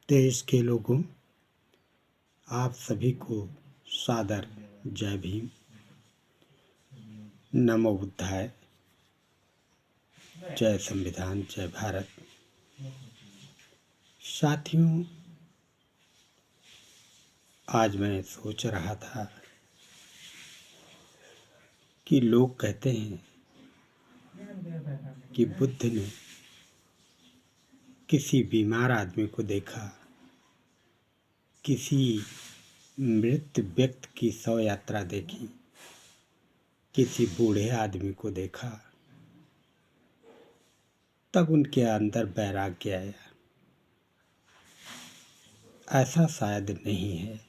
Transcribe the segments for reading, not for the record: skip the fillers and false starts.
देश के लोगों, आप सभी को सादर जय भीम, नमो बुद्धाय, जय संविधान, जय भारत। साथियों, आज मैं सोच रहा था कि लोग कहते हैं कि बुद्ध ने किसी बीमार आदमी को देखा, किसी मृत व्यक्ति की शव यात्रा देखी, किसी बूढ़े आदमी को देखा, तब उनके अंदर वैराग्य आया। ऐसा शायद नहीं है,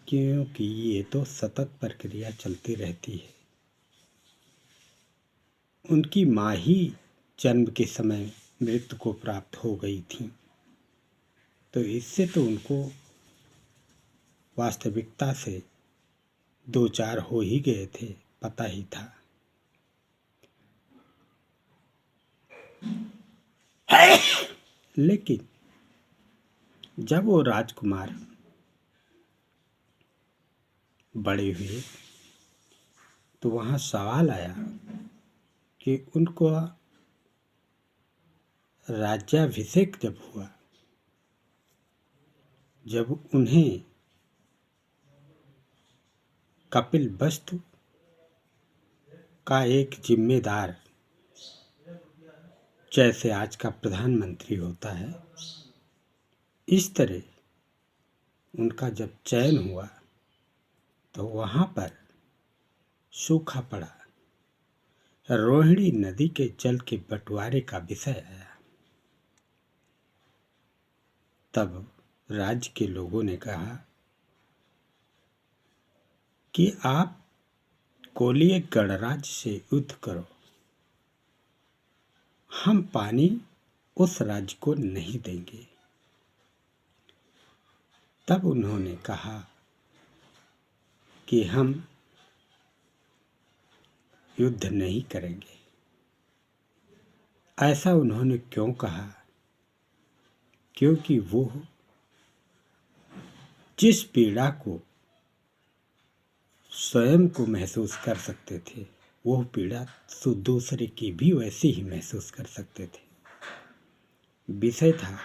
क्योंकि ये तो सतत प्रक्रिया चलती रहती है। उनकी माँ ही जन्म के समय मृत्यु को प्राप्त हो गई थी, तो इससे तो उनको वास्तविकता से दो चार हो ही गए थे, पता ही था। लेकिन जब वो राजकुमार बड़े हुए तो वहाँ सवाल आया कि उनको राज्याभिषेक जब हुआ, जब उन्हें कपिलवस्तु का एक जिम्मेदार, जैसे आज का प्रधानमंत्री होता है, इस तरह उनका जब चयन हुआ तो वहाँ पर सूखा पड़ा। रोहिणी नदी के जल के बंटवारे का विषय आया। तब राज्य के लोगों ने कहा कि आप कोलीय गणराज्य से युद्ध करो, हम पानी उस राज्य को नहीं देंगे। तब उन्होंने कहा कि हम युद्ध नहीं करेंगे। ऐसा उन्होंने क्यों कहा? क्योंकि वो जिस पीड़ा को स्वयं को महसूस कर सकते थे, वो पीड़ा दूसरे की भी वैसे ही महसूस कर सकते थे। विषय था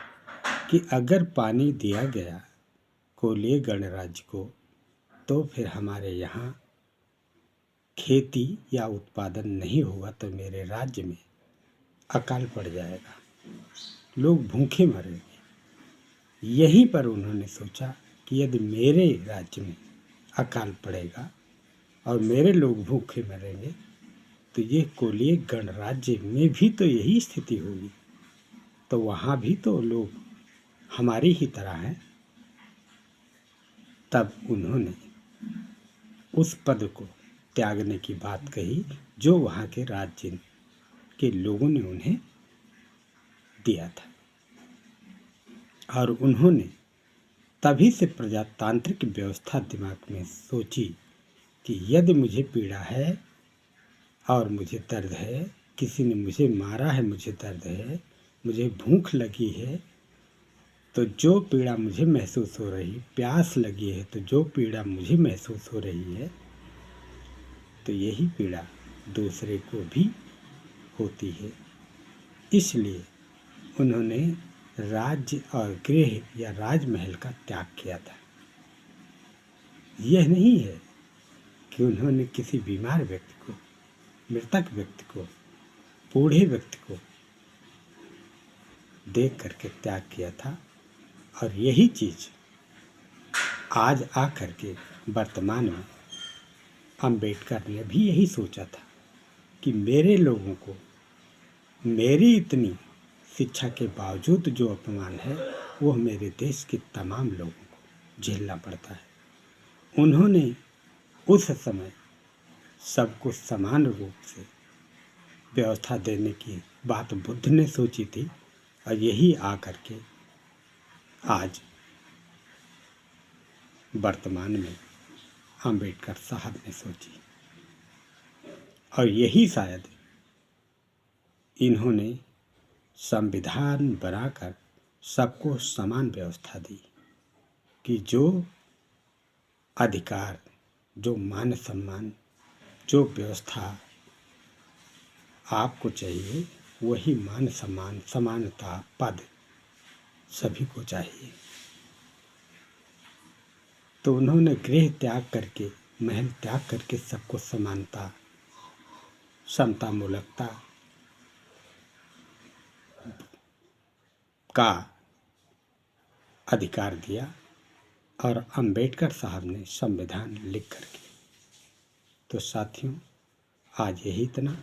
कि अगर पानी दिया गया कोलीय गणराज्य को, तो फिर हमारे यहाँ खेती या उत्पादन नहीं होगा, तो मेरे राज्य में अकाल पड़ जाएगा, लोग भूखे मरेंगे। यहीं पर उन्होंने सोचा कि यदि मेरे राज्य में अकाल पड़ेगा और मेरे लोग भूखे मरेंगे, तो ये कोलीय गणराज्य में भी तो यही स्थिति होगी, तो वहाँ भी तो लोग हमारी ही तरह हैं। तब उन्होंने उस पद को त्यागने की बात कही जो वहाँ के राज्य के लोगों ने उन्हें दिया था, और उन्होंने तभी से प्रजातांत्रिक व्यवस्था दिमाग में सोची कि यदि मुझे पीड़ा है और मुझे दर्द है, किसी ने मुझे मारा है, मुझे दर्द है, मुझे भूख लगी है, तो जो पीड़ा मुझे महसूस हो रही, प्यास लगी है, तो जो पीड़ा मुझे महसूस हो रही है, तो यही पीड़ा दूसरे को भी होती है। इसलिए उन्होंने राज्य और गृह या राजमहल का त्याग किया था। यह नहीं है कि उन्होंने किसी बीमार व्यक्ति को, मृतक व्यक्ति को, बूढ़े व्यक्ति को देख करके त्याग किया था। और यही चीज़ आज आकर के वर्तमान में अम्बेडकर ने भी यही सोचा था कि मेरे लोगों को मेरी इतनी शिक्षा के बावजूद जो अपमान है, वो मेरे देश के तमाम लोगों को झेलना पड़ता है। उन्होंने उस समय सबको समान रूप से व्यवस्था देने की बात बुद्ध ने सोची थी, और यही आकर के आज वर्तमान में अम्बेडकर साहब ने सोची। और यही शायद इन्होंने संविधान बनाकर सबको समान व्यवस्था दी कि जो अधिकार, जो मान सम्मान, जो व्यवस्था आपको चाहिए, वही मान सम्मान, समानता, पद सभी को चाहिए। तो उन्होंने गृह त्याग करके, महल त्याग करके सबको समानता, समता मूलकता का अधिकार दिया और अंबेडकर साहब ने संविधान लिख करके। तो साथियों, आज यही इतना।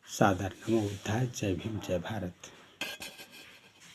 सादर नमो बुद्धाय। जय भीम, जय भारत।